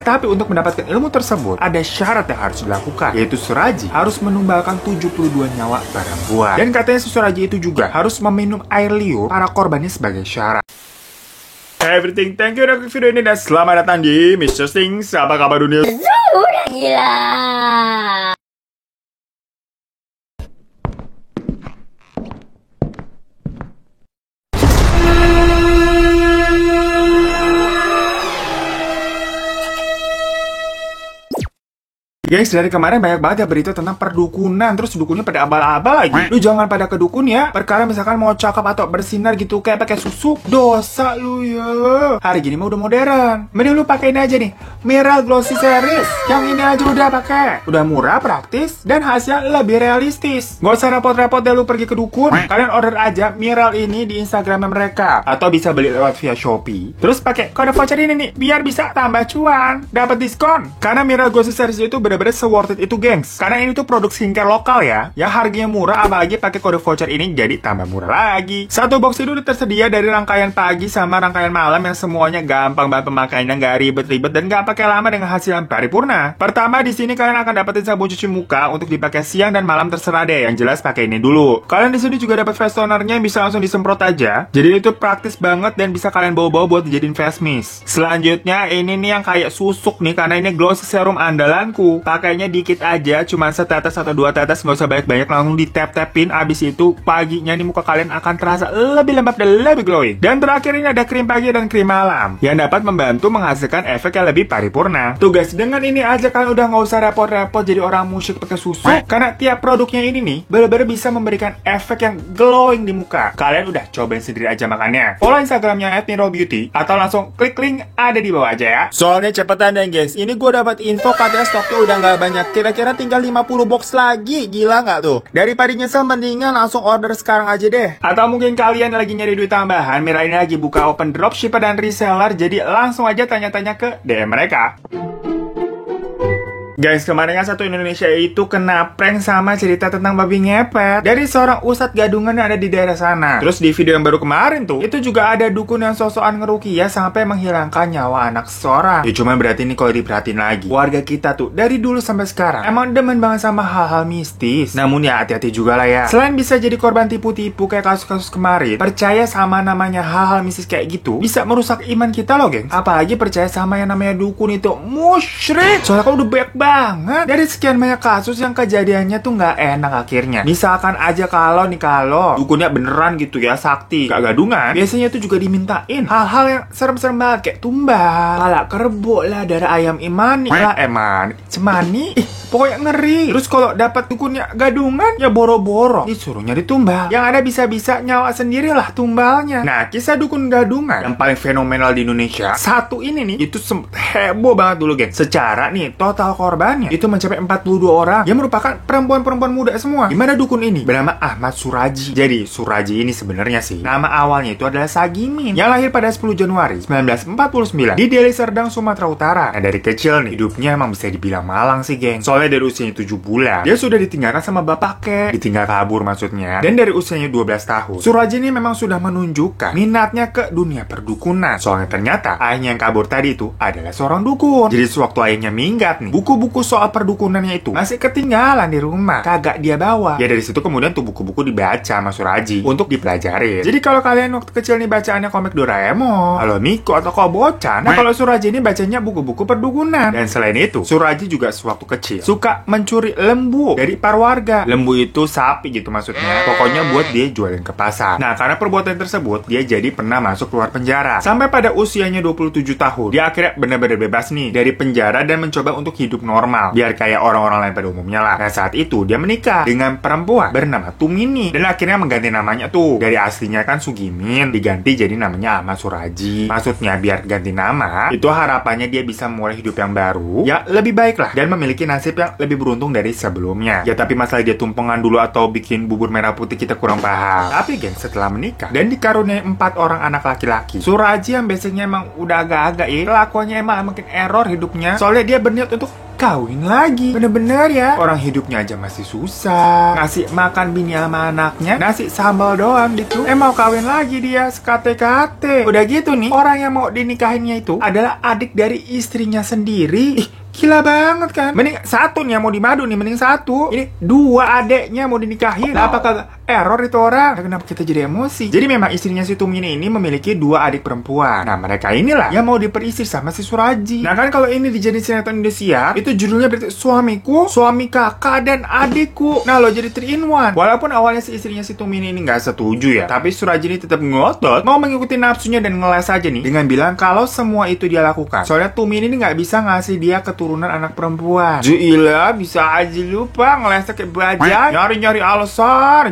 Tapi untuk mendapatkan ilmu tersebut, ada syarat yang harus dilakukan, yaitu Suraji harus menumbalkan 72 nyawa perempuan. Dan katanya si Suraji itu juga harus meminum air liur para korbannya sebagai syarat. Hey everything, thank you udah klik video ini dan selamat datang di Mr. Things. Apa kabar dunia? Udah gila. Guys, dari kemarin banyak banget ya berita tentang perdukunan. Terus dukunnya pada abal-abal lagi. Lu jangan pada ke dukun ya. Perkara misalkan mau cakep atau bersinar gitu kayak pakai susu, dosa lu ya. Hari gini mah udah modern. Mending lu pakai ini aja nih, Miral Glossy Series. Yang ini aja udah pakai. Udah murah, praktis, dan hasilnya lebih realistis. Gak usah repot-repot deh lu pergi ke dukun. Kalian order aja Miral ini di Instagram mereka, atau bisa beli lewat via Shopee. Terus pakai kode voucher ini nih, biar bisa tambah cuan, dapat diskon. Karena Miral Glossy Series itu bener-bener se-worth it itu, gengs. Karena ini tuh produk skincare lokal ya, yang harganya murah, apalagi pakai kode voucher ini jadi tambah murah lagi. Satu box itu udah tersedia dari rangkaian pagi sama rangkaian malam yang semuanya gampang banget pemakaiannya, nggak ribet-ribet dan nggak pakai lama dengan hasil yang paripurna. Pertama di sini kalian akan dapetin sabun cuci muka untuk dipakai siang dan malam terserah deh. Yang jelas pakai ini dulu. Kalian di sini juga dapat face tonernya yang bisa langsung disemprot aja. Jadi itu praktis banget dan bisa kalian bawa-bawa buat dijadiin face mist. Selanjutnya ini nih yang kayak susuk nih, karena ini glossy serum andalanku. Pakainya dikit aja, cuma setetes atau 2 tetes, nggak usah banyak-banyak, langsung di tap-tapin. Abis itu paginya nih muka kalian akan terasa lebih lembab dan lebih glowing. Dan terakhir ini ada krim pagi dan krim malam yang dapat membantu menghasilkan efek yang lebih paripurna. Tuh guys, dengan ini aja kalian udah nggak usah repot-repot jadi orang musyrik pakai susu, karena tiap produknya ini nih bener-bener bisa memberikan efek yang glowing di muka. Kalian udah cobain sendiri aja makanya. Follow Instagramnya @miralbeauty atau langsung klik link ada di bawah aja ya. Soalnya cepetan deh guys, ini gue dapat info katanya stoknya udah nggak banyak, kira-kira tinggal 50 box lagi. Gila nggak tuh? Daripada nyesel mendingan langsung order sekarang aja deh. Atau mungkin kalian lagi nyari duit tambahan, Mira ini lagi buka open dropshipper dan reseller, jadi langsung aja tanya-tanya ke DM mereka. Guys, kemarin kan satu Indonesia itu kena prank sama cerita tentang babi ngepet dari seorang ustadz gadungan yang ada di daerah sana. Terus di video yang baru kemarin tuh, itu juga ada dukun yang sosokan ngeruqyah sampai menghilangkan nyawa anak seseorang. Ya cuma berarti ini kalau diperhatiin lagi, warga kita tuh dari dulu sampai sekarang emang demen banget sama hal-hal mistis. Namun ya hati-hati juga lah ya. Selain bisa jadi korban tipu-tipu kayak kasus-kasus kemarin, percaya sama namanya hal-hal mistis kayak gitu bisa merusak iman kita loh, geng. Apalagi percaya sama yang namanya dukun itu musyrik. Soalnya kan udah banyak banget dari sekian banyak kasus yang kejadiannya tuh nggak enak akhirnya. Misalkan aja kalau dukunnya beneran gitu ya, sakti, gak gadungan, biasanya tuh juga dimintain hal-hal yang serem-serem banget kayak tumbal, pala kerbau lah, darah ayam imani lah, cemani, pokoknya ngeri. Terus kalau dapat dukunnya gadungan ya boro-boro disuruhnya ditumbal, yang ada bisa-bisa nyawa sendirilah tumbalnya. Nah, kisah dukun gadungan yang paling fenomenal di Indonesia satu ini nih, itu heboh banget dulu, geng. Secara nih total korbannya itu mencapai 42 orang yang merupakan perempuan-perempuan muda semua. Gimana dukun ini bernama Ahmad Suraji. Jadi Suraji ini sebenarnya sih nama awalnya itu adalah Sagimin, yang lahir pada 10 Januari 1949 di Deli Serdang, Sumatera Utara. Nah, dari kecil nih hidupnya emang bisa dibilang malang sih, geng. Soalnya dari usianya 7 bulan dia sudah ditinggalkan sama bapak ditinggal kabur maksudnya. Dan dari usianya 12 tahun Suraji ini memang sudah menunjukkan minatnya ke dunia perdukunan. Soalnya ternyata ayahnya yang kabur tadi itu adalah seorang dukun. Jadi sewaktu ayahnya minggat nih, buku-buku soal perdukunannya itu masih ketinggalan di rumah, kagak dia bawa. Ya dari situ kemudian tuh buku-buku dibaca sama Suraji untuk dipelajarin. Jadi kalau kalian waktu kecil nih bacaannya komik Doraemon, Halo Miko atau Kobocan, nah kalau Suraji ini bacanya buku-buku perdukunan. Dan selain itu, Suraji juga sewaktu kecil suka mencuri lembu dari para warga. Lembu itu sapi gitu maksudnya. Pokoknya buat dia jualin ke pasar. Nah, karena perbuatan tersebut, dia jadi pernah masuk keluar penjara. Sampai pada usianya 27 tahun, dia akhirnya benar-benar bebas nih dari penjara dan mencoba untuk hidup normal, biar kayak orang-orang lain pada umumnya lah. Nah, saat itu dia menikah dengan perempuan bernama Tumini dan akhirnya mengganti namanya tuh. Dari aslinya kan Sugimin, diganti jadi namanya Ahmad Suraji. Maksudnya biar ganti nama, itu harapannya dia bisa mulai hidup yang baru, ya lebih baik lah, dan memiliki nasib yang lebih beruntung dari sebelumnya. Ya tapi masalah dia tumpengan dulu atau bikin bubur merah putih kita kurang paham. Tapi geng, setelah menikah dan dikaruniai 4 orang anak laki-laki, Suraji yang biasanya emang udah agak-agak ya, kelakuannya emang makin error hidupnya. Soalnya dia berniat untuk kawin lagi. Bener-bener ya, orang hidupnya aja masih susah, ngasih makan bini sama anaknya nasi sambal doang gitu, mau kawin lagi dia sekate-kate. Udah gitu nih, orang yang mau dinikahinnya itu adalah adik dari istrinya sendiri. Gila banget kan. Mending satu nih yang mau dimadu nih, mending satu. Ini dua adeknya mau dinikahin. Nah, apakah error itu orang? Kenapa kita jadi emosi? Jadi memang istrinya si Tumini ini memiliki dua adik perempuan. Nah, mereka inilah yang mau diperistri sama si Suraji. Nah, kan kalau ini dijadiin sinetron Indonesia, itu judulnya berarti suamiku, suami kakak, dan adikku. Nah, lo jadi 3 in 1. Walaupun awalnya si istrinya si Tumini ini nggak setuju ya, tapi Suraji ini tetap ngotot mau mengikuti nafsunya dan ngeles aja nih dengan bilang kalau semua itu dia lakukan. Soalnya Tumini ini nggak bisa ngasih dia keturunan anak perempuan. Juila bisa aja lupa ngelesek kayak bajai, nyari-nyari alasan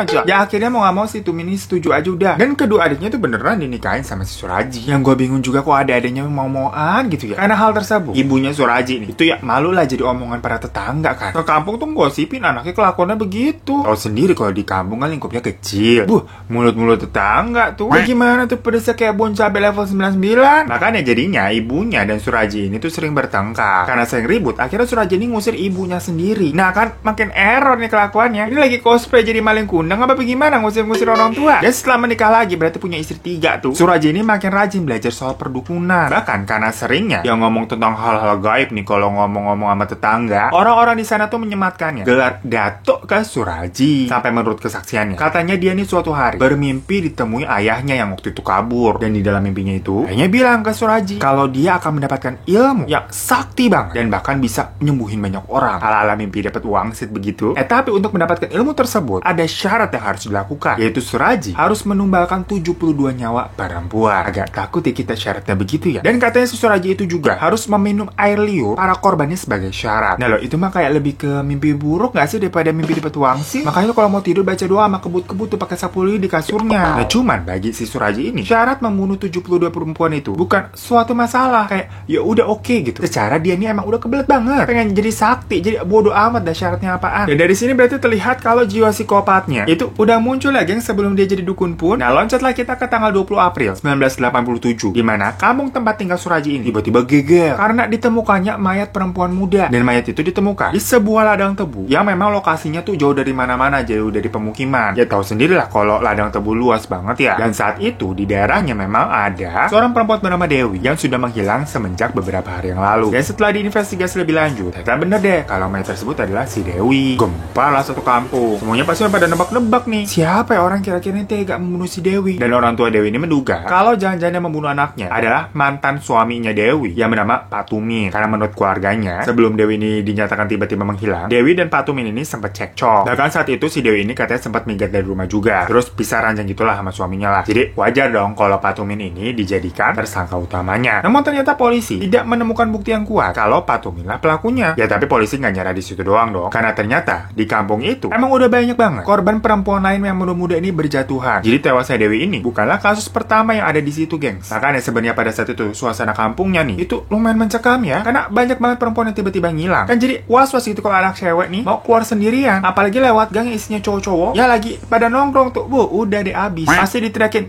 aja. Ya akhirnya mau nggak mau si Tumini setuju aja udah. Dan kedua adiknya tuh beneran dinikahin sama si Suraji. Yang gue bingung juga kok ada adiknya mau-mauan gitu ya. Karena hal tersebut, ibunya Suraji nih itu ya malu lah jadi omongan para tetangga kan. Ke kampung tuh gosipin anaknya kelakuannya begitu. Tahu sendiri kalau di kampung kan lingkupnya kecil. Mulut-mulut tetangga tuh. Gimana tuh pedesnya kayak bon cabai level 99. Makanya jadinya ibunya dan Suraji ini tuh sering bertengkar. Karena sering ribut, akhirnya Suraji ini ngusir ibunya sendiri. Nah kan makin error nih kelakuannya. Ini lagi cosplay jadi maling kundang apa bagaimana ngusir-ngusir orang tua. Dan setelah menikah lagi berarti punya istri 3 tuh. Suraji ini makin rajin belajar soal perdukunan. Bahkan karena seringnya yang ngomong tentang hal-hal gaib nih kalau ngomong-ngomong sama tetangga, orang-orang di sana tuh menyematkannya gelar datuk ke Suraji. Sampai menurut kesaksiannya, katanya dia nih suatu hari bermimpi ditemui ayahnya yang waktu itu kabur. Dan di dalam mimpinya itu, ayahnya bilang ke Suraji kalau dia akan mendapatkan ilmu yang sakti banget dan bahkan bisa menyembuhin banyak orang. Ala-ala mimpi dapat wangsit begitu. Tapi untuk mendapatkan ilmu tersebut ada syarat yang harus dilakukan, yaitu Suraji harus menumbalkan 72 nyawa perempuan. Agak takut ya kita syaratnya begitu ya. Dan katanya si Suraji itu juga harus meminum air liur para korbannya sebagai syarat. Nah loh, itu mah kayak lebih ke mimpi buruk gak sih daripada mimpi dapat wangsit? Makanya kalau mau tidur baca doa sama kebut-kebut tuh pakai sapu lidi di kasurnya. Nah cuman bagi si Suraji ini syarat membunuh 72 perempuan itu bukan suatu masalah. Kayak ya udah oke gitu. Secara dia ini emang udah kebelet banget pengen jadi sakti, jadi bodoh amat dah syaratnya apaan. Dan dari sini berarti terlihat kalau jiwa psikopatnya itu udah muncul lagi yang sebelum dia jadi dukun pun. Nah loncatlah kita ke tanggal 20 April 1987 di mana kampung tempat tinggal Suraji ini tiba-tiba geger karena ditemukannya mayat perempuan muda. Dan mayat itu ditemukan di sebuah ladang tebu yang memang lokasinya tuh jauh dari mana-mana, jauh dari pemukiman. Ya tahu sendirilah kalau ladang tebu luas banget ya. Dan saat itu di daerahnya memang ada seorang perempuan bernama Dewi yang sudah menghilang semenjak beberapa hari yang lalu. Dan setelah diinvestigasi lebih lanjut, ternyata bener deh kalau mayat tersebut adalah si Dewi. Gemparlah satu kampung. Semuanya pasti pada nebak-nebak nih, siapa ya orang kira-kira ini tega membunuh si Dewi. Dan orang tua Dewi ini menduga kalau jangan-jangan yang membunuh anaknya adalah mantan suaminya Dewi yang bernama Pak Tumin. Karena menurut keluarganya, sebelum Dewi ini dinyatakan tiba-tiba menghilang, Dewi dan Pak Tumin ini sempat cekcok. Bahkan saat itu si Dewi ini katanya sempat minggat dari rumah juga. Terus pisah ranjang gitulah sama suaminya lah. Jadi wajar dong kalau Pak Tumin ini dijadikan tersangka utamanya. Namun ternyata polisi tidak menemukan bukti yang kuat kalau Pak Tumin lah pelakunya. Ya tapi polisi nggak nyerah di situ doang dong. Karena ternyata di kampung itu emang udah banyak banget korban perempuan lain yang muda-muda ini berjatuhan. Jadi tewasnya Dewi ini bukanlah kasus pertama yang ada di situ, gengs. Makanya sebenarnya pada saat itu suasana kampungnya nih itu lumayan mencekam ya. Karena banyak banget perempuan yang tiba-tiba ngilang. Kan jadi was-was gitu kalau anak cewek nih mau keluar sendirian. Apalagi lewat gang yang isinya cowok-cowok ya lagi pada nongkrong tuh. Udah deh abis. Pasti diteriakin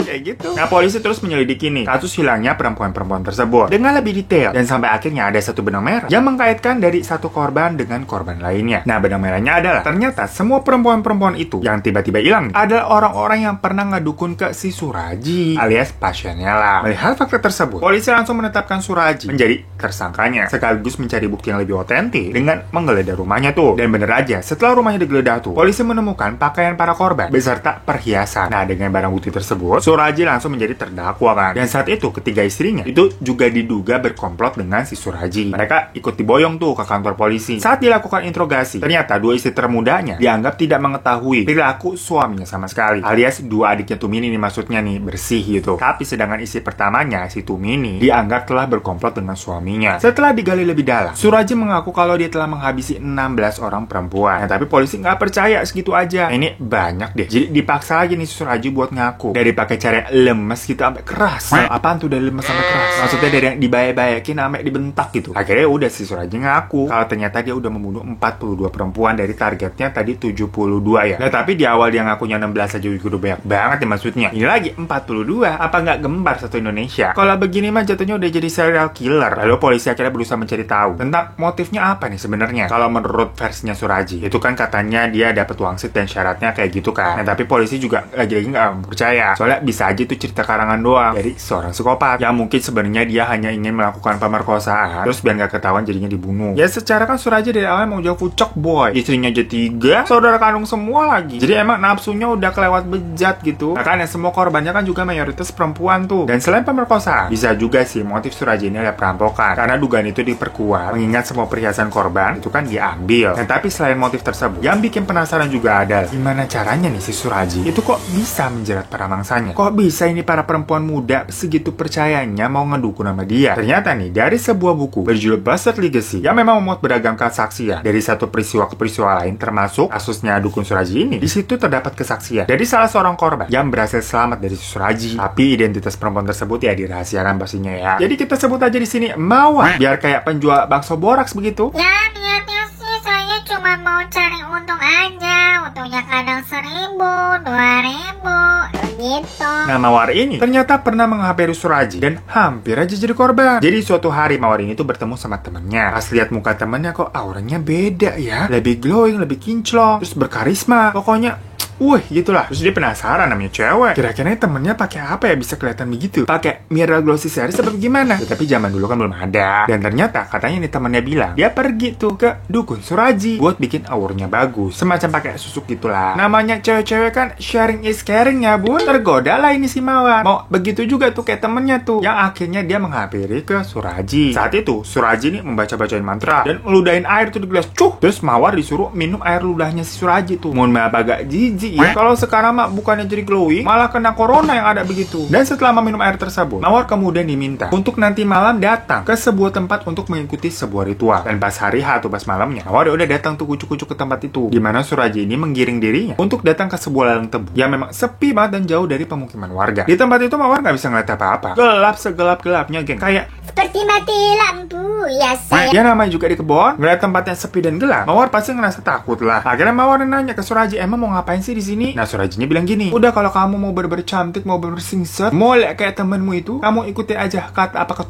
kayak gitu. Nah polisi terus menyelidiki nih kasus hilangnya perempuan-perempuan tersebut dengan lebih detail. Dan sampai akhirnya ada satu benang merah yang mengkaitkan dari satu korban dengan korban lainnya. Nah benang merahnya adalah ternyata semua perempuan-perempuan itu yang tiba-tiba hilang adalah orang-orang yang pernah ngedukun ke si Suraji alias pasiennya lah. Melihat fakta tersebut, polisi langsung menetapkan Suraji menjadi tersangkanya sekaligus mencari bukti yang lebih otentik dengan menggeledah rumahnya tuh. Dan bener aja setelah rumahnya digeledah tuh, polisi menemukan pakaian para korban beserta perhiasan. Nah dengan barang bukti tersebut, Suraji langsung menjadi terdakwa kan. Dan saat itu ketiga istrinya itu juga diduga berkomplot dengan si Suraji. Mereka ikut diboyong tuh ke kantor polisi. Saat dilakukan interogasi, ternyata dua istri termudanya dianggap tidak mengetahui perilaku suaminya sama sekali. Alias dua adiknya Tumini nih maksudnya nih bersih gitu. Tapi sedangkan istri pertamanya si Tumini dianggap telah berkomplot dengan suaminya. Setelah digali lebih dalam, Suraji mengaku kalau dia telah menghabisi 16 orang perempuan. Nah, tapi polisi nggak percaya segitu aja. Nah, ini banyak deh. Jadi dipaksa lagi nih Suraji buat ngaku. Dari pakai cara lemes gitu sampai keras. Apaan tuh dari lemes sampai keras? Maksudnya Maksudnya dari yang dibayar-bayakin sampai dibentak gitu. Akhirnya udah si Suraji ngaku kalau ternyata dia udah membunuh 42 perempuan dari targetnya tadi 72 ya. Nah tapi di awal dia ngakunya 16 aja juga udah banyak banget ya maksudnya. Ini lagi 42, apa nggak gembar satu Indonesia? Kalau begini mah jatuhnya udah jadi serial killer. Lalu polisi akhirnya berusaha mencari tahu tentang motifnya apa nih sebenarnya. Kalau menurut versinya Suraji, itu kan katanya dia dapat wangsit dan syaratnya kayak gitu kan. Nah tapi polisi juga lagi-lagi nggak percaya. Soalnya bisa aja itu cerita karangan doang dari seorang psikopat yang mungkin sebenarnya dia hanya ingin melakukan pemerkosaan, terus biar nggak ketahuan jadinya dibunuh. Ya secara kan Suraji dari awal mau jauh fucok boy, istrinya aja 3, saudara kandung semua lagi. Jadi emang nafsunya udah kelewat bejat gitu. Makanya semua korbannya kan juga mayoritas perempuan tuh. Dan selain pemerkosaan, bisa juga sih motif Suraji ini ada perampokan. Karena dugaan itu diperkuat mengingat semua perhiasan korban itu kan diambil. Dan tapi selain motif tersebut, yang bikin penasaran juga adalah gimana caranya nih si Suraji itu kok bisa menjerat para mangsanya. Kok bisa ini para perempuan muda segitu percayanya mau ngedukung nama dia. Ternyata nih dari sebuah buku berjudul Bastard Legacy yang memang memuat beragam kesaksian dari satu peristiwa ke peristiwa lain termasuk kasusnya dukun Suraji ini. Di situ terdapat kesaksian dari salah seorang korban yang berhasil selamat dari Suraji. Tapi identitas perempuan tersebut ya dirahasiakan pastinya ya. Jadi kita sebut aja di sini Mawar biar kayak penjual bakso boraks begitu. Ya niatnya sih saya cuma mau cari untung aja. Untungnya kadang 1.000, 2.000 gitu. Nah Mawar ini ternyata pernah menghampiri Suraji dan hampir aja jadi korban. Jadi suatu hari Mawar ini tuh bertemu sama temennya. Pas lihat muka temennya kok auranya beda ya. Lebih glowing, lebih kinclong, terus berkarisma. Pokoknya gitulah. Terus dia penasaran namanya cewek. Kira-kira temennya pakai apa ya bisa kelihatan begitu? Pakai Mira Glossy Series seperti gimana? Tapi zaman dulu kan belum ada. Dan ternyata katanya nih temennya bilang dia pergi tuh ke dukun Suraji buat bikin aurnya bagus. Semacam pakai susuk gitulah. Namanya cewek-cewek kan sharing is caring ya bun. Tergoda lah ini si Mawar. Mau begitu juga tuh kayak temennya tuh. Yang akhirnya dia menghampiri ke Suraji. Saat itu Suraji nih membaca-bacain mantra dan meludahin air tuh di gelas. Terus Mawar disuruh minum air ludahnya si Suraji tuh. Mohon maaf agak jijik ya. Kalau sekarang mah bukannya jadi glowing, malah kena corona yang ada begitu. Dan setelah meminum air tersebut, Mawar kemudian diminta untuk nanti malam datang ke sebuah tempat untuk mengikuti sebuah ritual. Dan pas hari H atau pas malamnya, Mawar udah datang tuh kucuk-kucuk ke tempat itu. Dimana Suraji ini menggiring dirinya untuk datang ke sebuah ladang tebu yang memang sepi banget dan jauh dari pemukiman warga. Di tempat itu Mawar nggak bisa ngeliat apa-apa. Gelap segelap-gelapnya geng. Kayak seperti mati lampu ya saya. Ya namanya juga di kebon, ngeliat tempatnya sepi dan gelap, Mawar pasti ngerasa takut lah. Akhirnya Mawar nanya ke Suraji, emang mau ngapain sih di sini? Nah Surajinya bilang gini, udah kalau kamu mau bener-bener cantik, mau bener-bener singset, molek kayak temenmu itu, kamu ikuti aja kata apa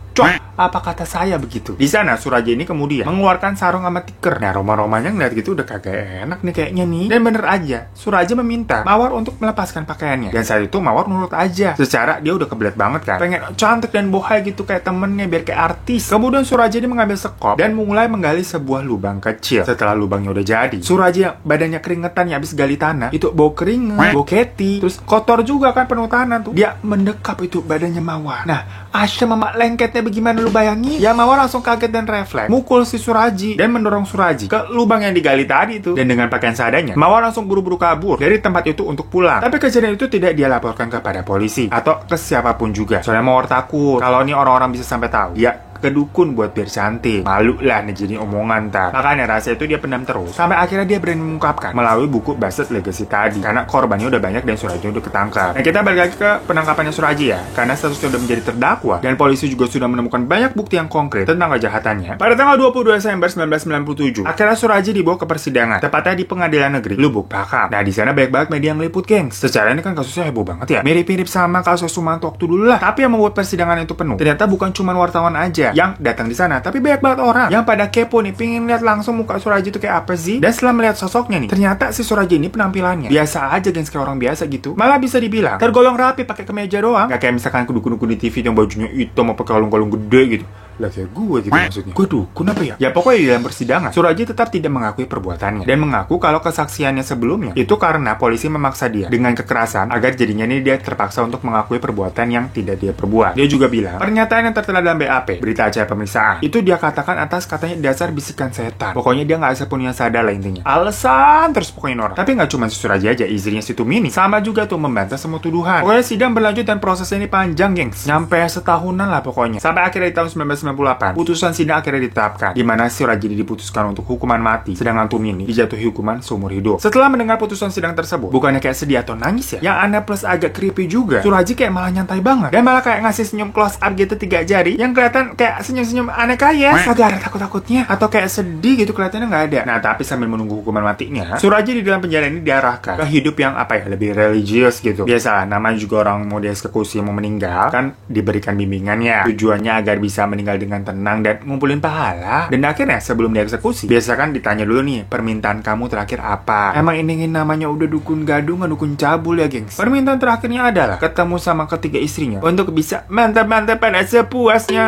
apa kata saya begitu. Di sana Suraji ini kemudian mengeluarkan sarung sama tikar. Nah Roma-romanya ngeliat gitu udah kagak enak nih kayaknya nih. Dan bener aja, Suraji meminta Mawar untuk melepaskan pakaiannya. Dan saat itu Mawar nurut aja. Secara dia udah kebelet banget kan, pengen cantik dan bohai gitu kayak temennya biar kayak artis. Kemudian Suraji ini mengambil sekop dan mulai menggali sebuah lubang kecil. Setelah lubangnya udah jadi, Suraji yang badannya keringetan ya habis gali tanah, itu bau keringet, bau keti, terus kotor juga kan penuh tanah tuh. Dia mendekap itu badannya Mawar. Nah, asyam sama lengketnya bagaimana lu bayangin? Ya Mawar langsung kaget dan refleks, mukul si Suraji dan mendorong Suraji ke lubang yang digali tadi itu. Dan dengan pakaian seadanya, Mawar langsung buru-buru kabur dari tempat itu untuk pulang. Tapi kejadian itu tidak dia laporkan kepada polisi atau ke siapapun juga. Soalnya Mawar takut kalau ini orang-orang bisa sampai tahu dia ke dukun buat biar cantik. Malu lah nih jadi omongan ntar. Makanya rahasia itu dia pendam terus sampai akhirnya dia berani mengungkapkan melalui buku Bastard Legacy tadi. Karena korbannya udah banyak dan Suraji udah ketangkap. Nah kita balik lagi ke penangkapannya Suraji ya. Karena statusnya udah menjadi terdakwa dan polisi juga sudah menemukan banyak bukti yang konkret tentang kejahatannya. Pada tanggal 22 Desember 1997, akhirnya Suraji dibawa ke persidangan, tepatnya di Pengadilan Negeri Lubuk Pakam. Nah di sana banyak banget media yang meliput, gengs. Secara ini kan kasusnya heboh banget ya. Mirip-mirip sama kasus Sumanto waktu dulu lah. Tapi yang membuat persidangan itu penuh, ternyata bukan cuma wartawan aja yang datang di sana, tapi banyak banget orang yang pada kepo nih, pengen lihat langsung muka Suraji itu kayak apa sih. Dan setelah melihat sosoknya nih, ternyata si Suraji ini penampilannya biasa aja, gengs, kayak orang biasa gitu. Malah bisa dibilang tergolong rapi, pakai kemeja doang, gak kayak misalkan dukun-dukun di TV yang bajunya hitam apa kalung-kalung gede gitu. Lah kayak gue gitu maksudnya. Gue dukun apa ya? Ya pokoknya di dalam persidangan Suraji tetap tidak mengakui perbuatannya dan mengaku kalau kesaksiannya sebelumnya itu karena polisi memaksa dia dengan kekerasan agar jadinya ini dia terpaksa untuk mengakui perbuatan yang tidak dia perbuat. Dia juga bilang pernyataan yang tertera dalam BAP, berita acara pemeriksaan, itu dia katakan atas katanya dasar bisikan setan. Pokoknya dia nggak sepenuhnya sadar lah intinya. Alasan terus pokoknya orang. Tapi nggak cuma si Suraji aja, istrinya si Tumini sama juga tuh membantah semua tuduhan. Pokoknya sidang berlanjut dan prosesnya ini panjang, gengs. Nyampe setahunan lah pokoknya. Sampai akhirnya di tahun 1998, putusan sidang akhirnya ditetapkan, di mana Surajadi diputuskan untuk hukuman mati, sedangkan Tumini dijatuhi hukuman seumur hidup. Setelah mendengar putusan sidang tersebut, bukannya kayak sedih atau nangis ya, yang aneh plus agak creepy juga, Surajadi kayak malah nyantai banget, dan malah kayak ngasih senyum close up gitu 3 jari, yang kelihatan kayak senyum-senyum aneh kayak, agak ada takut-takutnya, atau kayak sedih gitu, kelihatannya nggak ada. Nah, tapi sambil menunggu hukuman matinya, Surajadi di dalam penjara ini diarahkan ke hidup yang lebih religius gitu. Biasa, namanya juga orang mau dieksekusi mau meninggal, kan diberikan bimbingannya. Tujuannya agar bisa meninggal dengan tenang dan ngumpulin pahala. Dan akhirnya sebelum dieksekusi, biasa kan ditanya dulu nih, permintaan kamu terakhir apa? Emang ini namanya udah dukun gadung, dukun cabul ya gengs. Permintaan terakhirnya adalah ketemu sama ketiga istrinya untuk bisa mantap-mantap pada sepuasnya.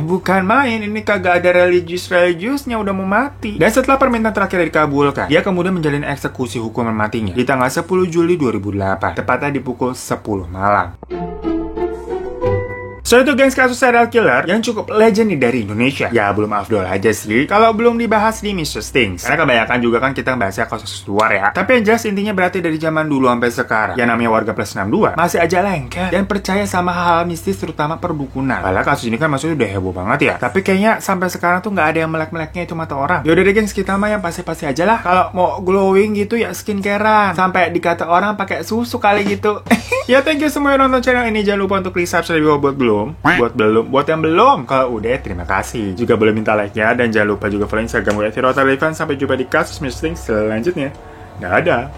Bukan main, ini kagak ada religiusnya, udah mau mati. Dan setelah permintaan terakhir dikabulkan, dia kemudian menjalani eksekusi hukuman matinya di tanggal 10 Juli 2008, tepatnya di pukul 10 malam. So itu gengs kasus serial killer yang cukup legend nih dari Indonesia. Ya belum afdol aja sih kalau belum dibahas di Mr. Stings, karena kebanyakan juga kan kita bahasnya kasus luar ya. Tapi yang jelas intinya berarti dari zaman dulu sampai sekarang, yang namanya warga plus 62 masih aja lengket dan percaya sama hal-hal mistis, terutama perdukunan. Padahal kasus ini kan maksudnya udah heboh banget ya. Tapi kayaknya sampai sekarang tuh nggak ada yang melek-meleknya itu mata orang. Yaudah deh gengs, kita mah yang pasti-pasti aja lah. Kalau mau glowing gitu ya skincarean, sampai dikata orang pakai susu kali gitu. Ya thank you semua yang nonton channel ini. Jangan lupa untuk subscribe buat buat yang belum. Kalau udah terima kasih. Juga boleh minta like-nya dan jangan lupa juga follow Instagram @virotalevan. Sampai jumpa di kasus mistis selanjutnya. Dadah.